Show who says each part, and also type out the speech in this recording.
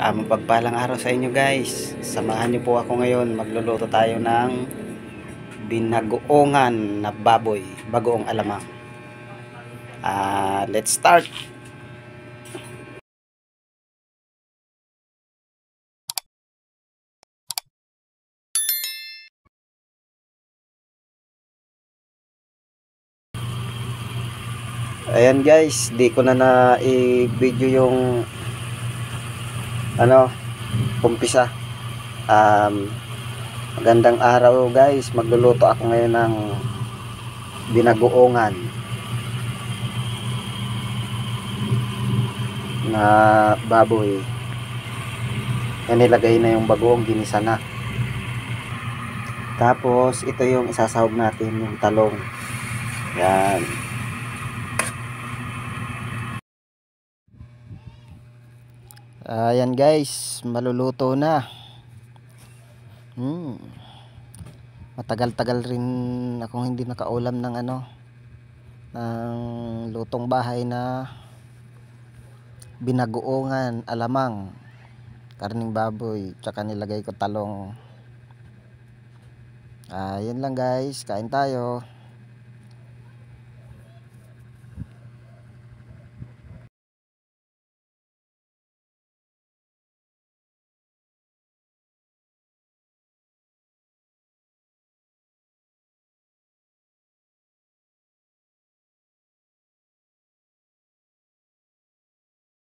Speaker 1: Mapagpalang araw sa inyo guys. Samahan niyo po ako ngayon. Magluluto tayo ng binagoongan na baboy, bagoong alamang. Let's start. Ayan guys, di ko na i-video yung umpisa. Magandang araw guys. Magluluto ako ngayon ng binagoongan na baboy. Yan, nilagay na yung bagoong, ginisa na. Tapos ito yung isasahog natin, yung talong. Yan. Ayan guys, maluluto na. Matagal-tagal rin akong hindi nakaulam ng ng lutong bahay na binagoongan alamang, karning baboy, tsaka nilagay ko talong. Yan lang guys, kain tayo.